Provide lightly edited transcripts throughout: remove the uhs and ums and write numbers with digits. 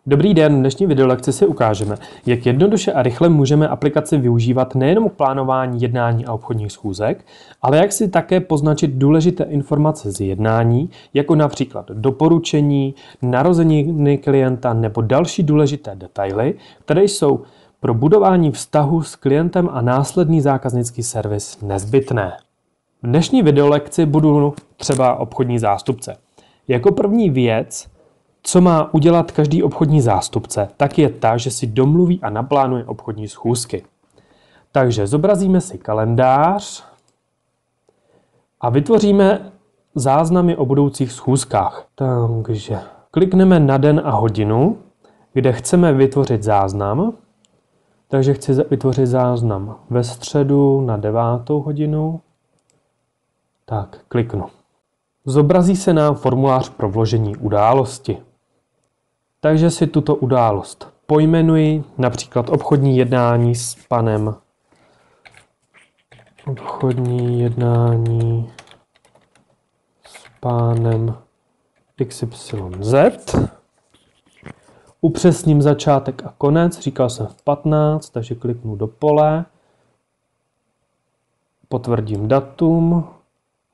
Dobrý den, v dnešní videolekci si ukážeme, jak jednoduše a rychle můžeme aplikaci využívat nejen k plánování jednání a obchodních schůzek, ale jak si také poznačit důležité informace z jednání, jako například doporučení, narozeniny klienta nebo další důležité detaily, které jsou pro budování vztahu s klientem a následný zákaznický servis nezbytné. V dnešní videolekci budu třeba obchodní zástupce. Jako první věc, co má udělat každý obchodní zástupce, tak je ta, že si domluví a naplánuje obchodní schůzky. Takže zobrazíme si kalendář a vytvoříme záznamy o budoucích schůzkách. Takže klikneme na den a hodinu, kde chceme vytvořit záznam. Takže chci vytvořit záznam ve středu na 9. hodinu. Tak, kliknu. Zobrazí se nám formulář pro vložení události. Takže si tuto událost pojmenuji, například obchodní jednání s panem. Obchodní jednání s pánem XYZ. Upřesním začátek a konec, říkal jsem v 15, takže kliknu do pole. Potvrdím datum,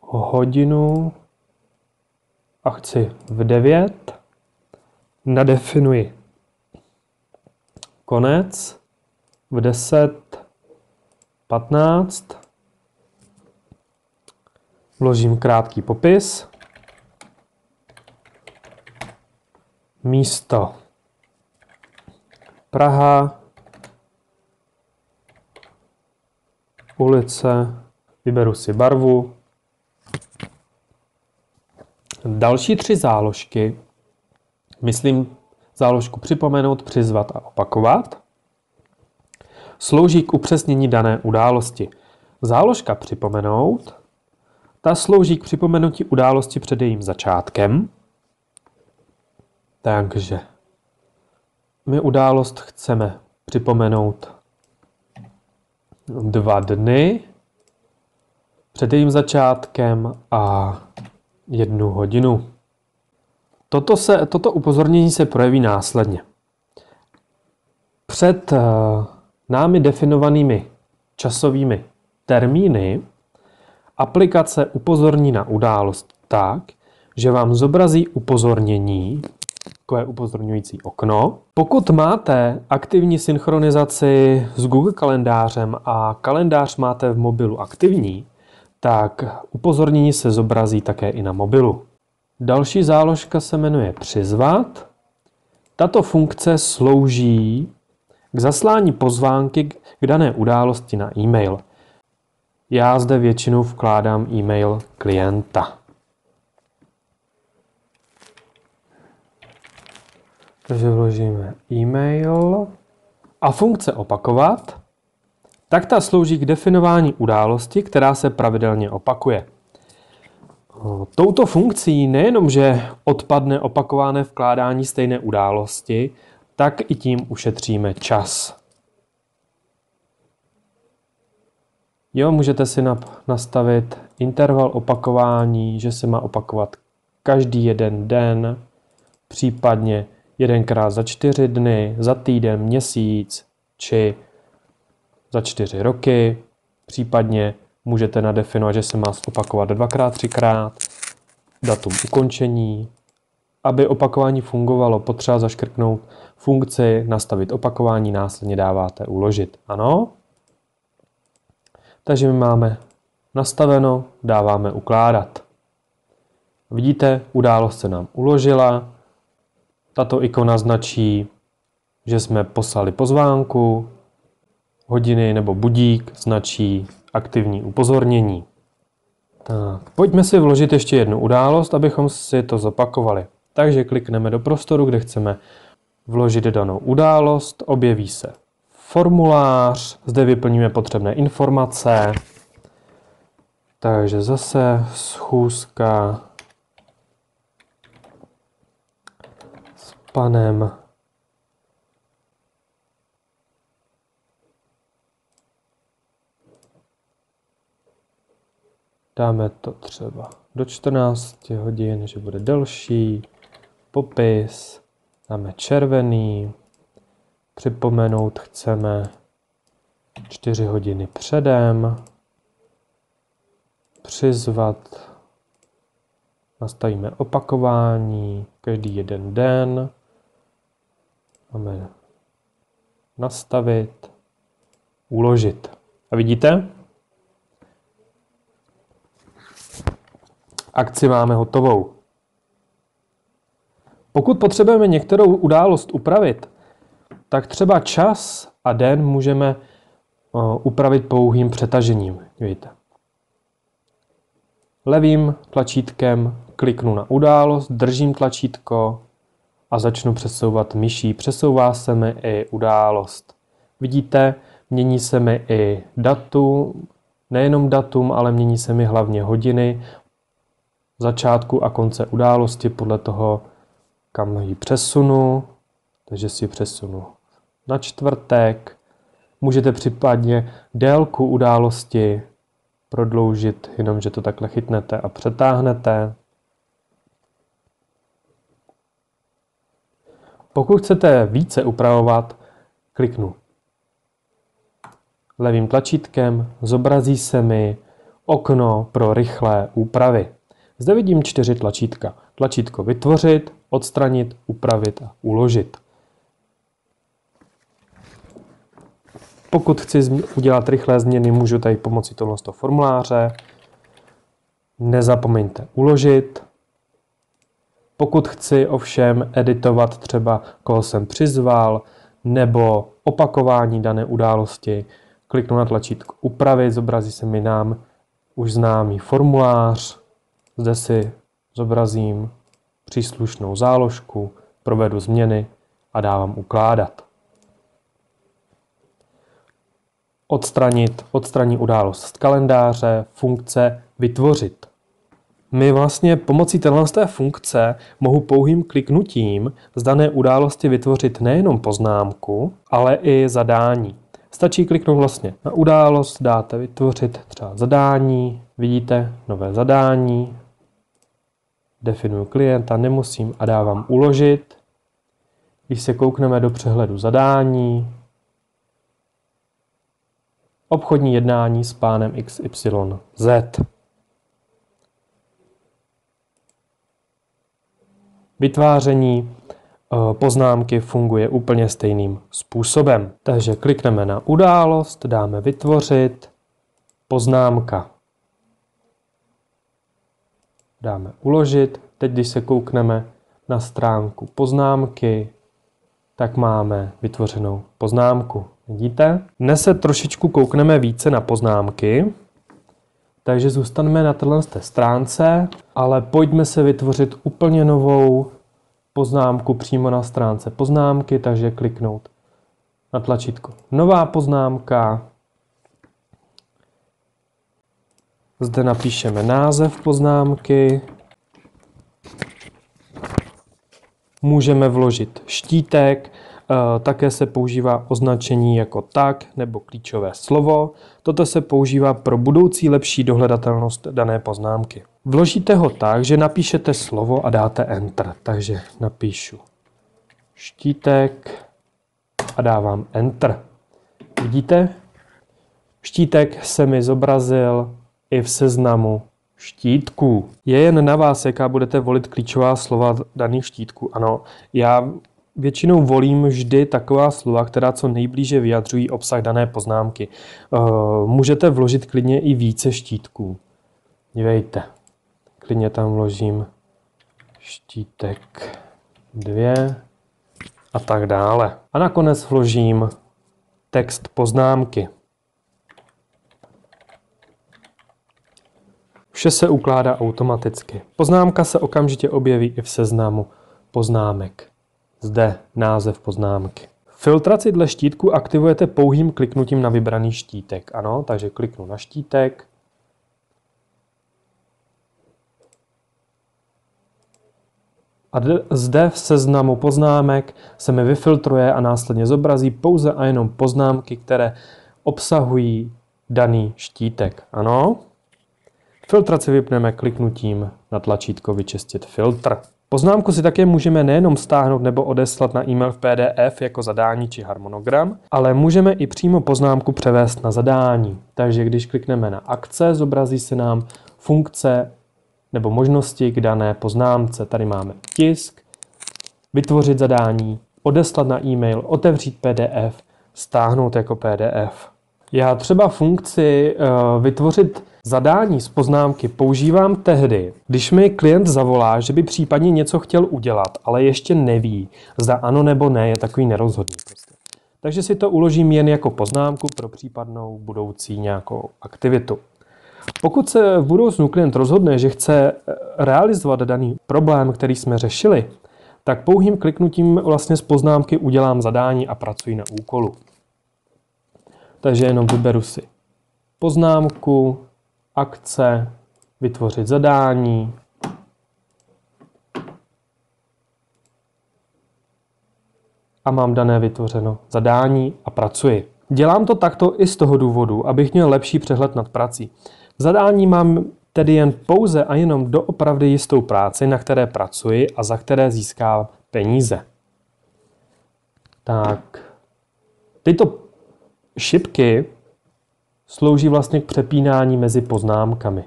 hodinu a chci v 9. Nadefinuji konec v 10:15. Vložím krátký popis. Místo Praha, ulice, vyberu si barvu. Další 3 záložky, myslím záložku připomenout, přizvat a opakovat, slouží k upřesnění dané události. Záložka připomenout, ta slouží k připomenutí události před jejím začátkem. Takže my událost chceme připomenout 2 dny před jejím začátkem a 1 hodinu. Toto upozornění se projeví následně. Před námi definovanými časovými termíny aplikace upozorní na událost tak, že vám zobrazí upozornění, takové upozorňující okno. Pokud máte aktivní synchronizaci s Google kalendářem a kalendář máte v mobilu aktivní, tak upozornění se zobrazí také i na mobilu. Další záložka se jmenuje přizvat. Tato funkce slouží k zaslání pozvánky k dané události na e-mail. Já zde většinou vkládám e-mail klienta. Takže vložíme e-mail a funkce opakovat, tak ta slouží k definování události, která se pravidelně opakuje. Touto funkcí nejenom, že odpadne opakované vkládání stejné události, tak i tím ušetříme čas. Můžete si nastavit interval opakování, že se má opakovat každý jeden den, případně 1krát za 4 dny, za týden, měsíc, či za 4 roky. Případně můžete nadefinovat, že se má opakovat 2krát, 3krát, datum ukončení. Aby opakování fungovalo, potřeba zaškrtnout funkci, nastavit opakování, následně dáváte uložit. Ano. Takže my máme nastaveno, dáváme ukládat. Vidíte, událost se nám uložila. Tato ikona značí, že jsme poslali pozvánku, hodiny nebo budík značí aktivní upozornění. Tak, pojďme si vložit ještě jednu událost, abychom si to zopakovali. Takže klikneme do prostoru, kde chceme vložit danou událost, objeví se formulář, zde vyplníme potřebné informace. Takže zase schůzka s panem dáme to třeba do 14 hodin, že bude delší, popis, Dáme červený. Připomenout chceme 4 hodiny předem. Přizvat. Nastavíme opakování každý jeden den. Máme nastavit, uložit. A vidíte? Akci máme hotovou. Pokud potřebujeme některou událost upravit, tak třeba čas a den můžeme upravit pouhým přetažením. Vidíte? Levým tlačítkem kliknu na událost, držím tlačítko a začnu přesouvat myší. Přesouvá se mi i událost. Vidíte, mění se mi i datum, nejenom datum, ale mění se mi hlavně hodiny, začátku a konce události podle toho, kam ji přesunu. Takže si přesunu na čtvrtek. Můžete případně délku události prodloužit, jenomže to takhle chytnete a přetáhnete. Pokud chcete více upravovat, kliknu levým tlačítkem, zobrazí se mi okno pro rychlé úpravy. Zde vidím 4 tlačítka. Tlačítko vytvořit, odstranit, upravit a uložit. Pokud chci udělat rychlé změny, můžu tady pomocí tohoto formuláře. Nezapomeňte uložit. Pokud chci ovšem editovat třeba, koho jsem přizval, nebo opakování dané události, kliknu na tlačítko upravit, zobrazí se mi nám už známý formulář. Zde si zobrazím příslušnou záložku, provedu změny a dávám ukládat. Odstranit událost z kalendáře, funkce vytvořit. My vlastně pomocí této funkce mohu pouhým kliknutím z dané události vytvořit nejenom poznámku, ale i zadání. Stačí kliknout vlastně na událost, dáte vytvořit třeba zadání, vidíte nové zadání, definuji klienta, nemusím a dávám uložit. Když se koukneme do přehledu zadání, obchodní jednání s pánem XYZ. Vytváření poznámky funguje úplně stejným způsobem. Takže klikneme na událost, dáme vytvořit, poznámka. Dáme uložit. Teď, když se koukneme na stránku poznámky, tak máme vytvořenou poznámku. Vidíte? Dnes se trošičku koukneme více na poznámky, takže zůstaneme na této stránce, ale pojďme se vytvořit úplně novou poznámku přímo na stránce poznámky, takže kliknout na tlačítko nová poznámka. Zde napíšeme název poznámky. Můžeme vložit štítek, také se používá označení jako tag nebo klíčové slovo. Toto se používá pro budoucí lepší dohledatelnost dané poznámky. Vložíte ho tak, že napíšete slovo a dáte Enter. Takže napíšu štítek a dávám Enter. Vidíte? Štítek se mi zobrazil i v seznamu štítků. Je jen na vás, jaká budete volit klíčová slova daných štítků. Ano, já většinou volím vždy taková slova, která co nejblíže vyjadřují obsah dané poznámky. Můžete vložit klidně i více štítků. Dívejte, klidně tam vložím štítek 2 a tak dále. A nakonec vložím text poznámky. Vše se ukládá automaticky. Poznámka se okamžitě objeví i v seznamu poznámek. Zde název poznámky. Filtraci dle štítku aktivujete pouhým kliknutím na vybraný štítek. Ano, takže kliknu na štítek. A zde v seznamu poznámek se mi vyfiltruje a následně zobrazí pouze a jenom poznámky, které obsahují daný štítek. Ano. Filtraci vypneme kliknutím na tlačítko Vyčistit filtr. Poznámku si také můžeme nejenom stáhnout nebo odeslat na e-mail v PDF jako zadání či harmonogram, ale můžeme i přímo poznámku převést na zadání. Takže když klikneme na akce, zobrazí se nám funkce nebo možnosti k dané poznámce. Tady máme tisk, vytvořit zadání, odeslat na e-mail, otevřít PDF, stáhnout jako PDF. Já třeba funkci vytvořit zadání z poznámky používám tehdy, když mi klient zavolá, že by případně něco chtěl udělat, ale ještě neví, zda ano nebo ne, je takový nerozhodný prostě. Takže si to uložím jen jako poznámku pro případnou budoucí nějakou aktivitu. Pokud se v budoucnu klient rozhodne, že chce realizovat daný problém, který jsme řešili, tak pouhým kliknutím vlastně z poznámky udělám zadání a pracuji na úkolu. Takže jenom vyberu si poznámku, akce, vytvořit zadání. A mám dané vytvořeno zadání a pracuji. Dělám to takto i z toho důvodu, abych měl lepší přehled nad prací. V zadání mám tedy jen pouze a jenom doopravdy jistou práci, na které pracuji a za které získám peníze. Tak, tyto šipky slouží vlastně k přepínání mezi poznámkami.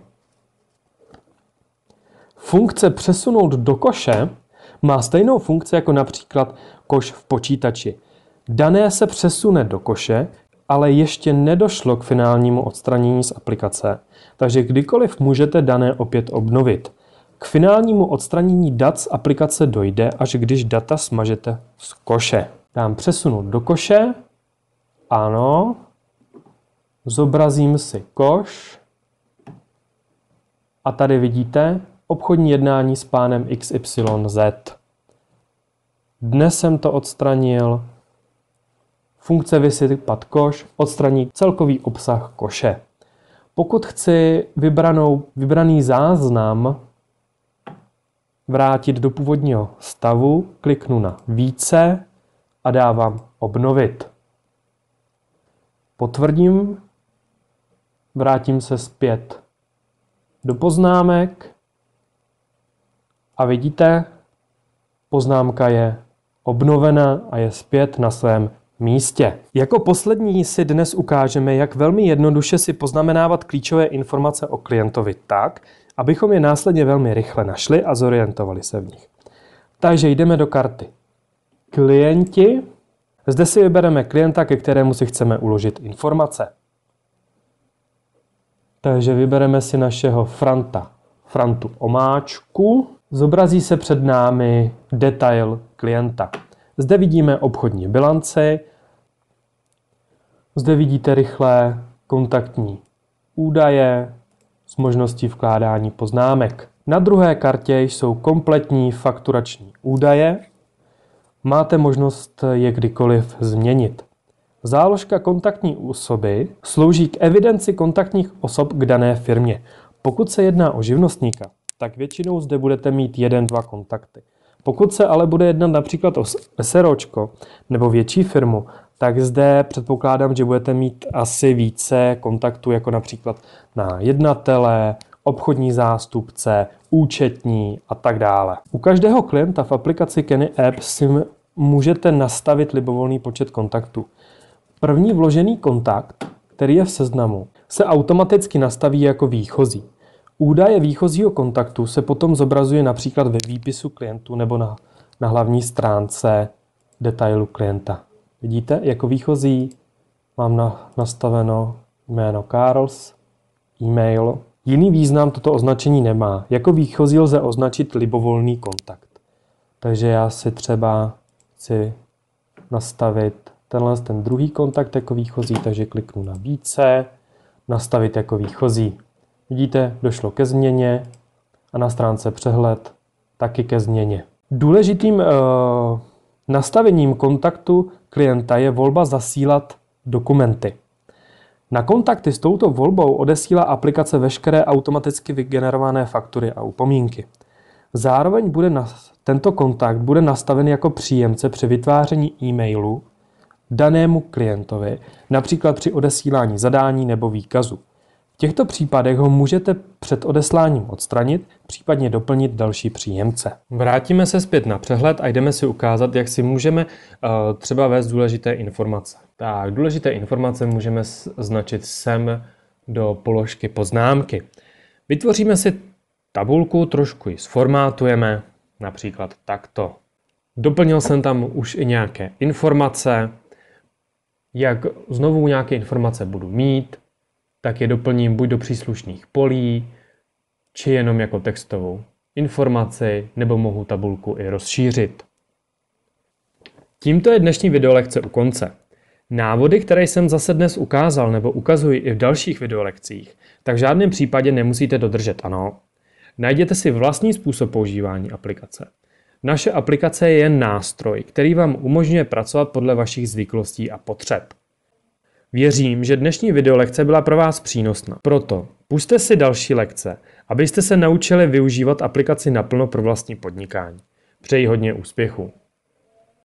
Funkce přesunout do koše má stejnou funkci jako například koš v počítači. Dané se přesune do koše, ale ještě nedošlo k finálnímu odstranění z aplikace, takže kdykoliv můžete dané opět obnovit. K finálnímu odstranění dat z aplikace dojde, až když data smažete z koše. Dám přesunout do koše, ano, zobrazím si koš a tady vidíte obchodní jednání s pánem XYZ. Dnes jsem to odstranil. Funkce vysypat koš odstraní celkový obsah koše. Pokud chci vybraný záznam vrátit do původního stavu, kliknu na více a dávám obnovit. Potvrdím, vrátím se zpět do poznámek a vidíte, poznámka je obnovena a je zpět na svém místě. Jako poslední si dnes ukážeme, jak velmi jednoduše si poznamenávat klíčové informace o klientovi tak, abychom je následně velmi rychle našli a zorientovali se v nich. Takže jdeme do karty Klienti. Zde si vybereme klienta, ke kterému si chceme uložit informace. Takže vybereme si našeho Frantu Omáčku. Zobrazí se před námi detail klienta. Zde vidíme obchodní bilanci. Zde vidíte rychlé kontaktní údaje s možností vkládání poznámek. Na druhé kartě jsou kompletní fakturační údaje. Máte možnost je kdykoliv změnit. Záložka kontaktní osoby slouží k evidenci kontaktních osob k dané firmě. Pokud se jedná o živnostníka, tak většinou zde budete mít 1-2 kontakty. Pokud se ale bude jednat například o SROčko nebo větší firmu, tak zde předpokládám, že budete mít asi více kontaktů, jako například na jednatele, obchodní zástupce, účetní a tak dále. U každého klienta v aplikaci Kenny App si můžete nastavit libovolný počet kontaktů. První vložený kontakt, který je v seznamu, se automaticky nastaví jako výchozí. Údaje výchozího kontaktu se potom zobrazuje například ve výpisu klientů nebo na hlavní stránce detailu klienta. Vidíte, jako výchozí mám nastaveno jméno Karls, e-mail. Jiný význam toto označení nemá. Jako výchozí lze označit libovolný kontakt. Takže já si třeba chci nastavit ten druhý kontakt jako výchozí, takže kliknu na více, nastavit jako výchozí. Vidíte, došlo ke změně a na stránce přehled taky ke změně. Důležitým nastavením kontaktu klienta je volba zasílat dokumenty. Na kontakty s touto volbou odesílá aplikace veškeré automaticky vygenerované faktury a upomínky. Zároveň tento kontakt bude nastaven jako příjemce při vytváření e-mailu danému klientovi, například při odesílání zadání nebo výkazu. V těchto případech ho můžete před odesláním odstranit, případně doplnit další příjemce. Vrátíme se zpět na přehled a jdeme si ukázat, jak si můžeme třeba vést důležité informace. Tak, důležité informace můžeme značit sem do položky poznámky. Vytvoříme si tabulku, trošku ji zformátujeme, například takto. Doplnil jsem tam už i nějaké informace. Jak znovu nějaké informace budu mít, tak je doplním buď do příslušných polí, či jenom jako textovou informaci, nebo mohu tabulku i rozšířit. Tímto je dnešní videolekce u konce. Návody, které jsem zase dnes ukázal nebo ukazuji i v dalších videolekcích, tak v žádném případě nemusíte dodržet, ano. Najděte si vlastní způsob používání aplikace. Naše aplikace je jen nástroj, který vám umožňuje pracovat podle vašich zvyklostí a potřeb. Věřím, že dnešní videolekce byla pro vás přínosná. Proto pusťte si další lekce, abyste se naučili využívat aplikaci naplno pro vlastní podnikání. Přeji hodně úspěchu.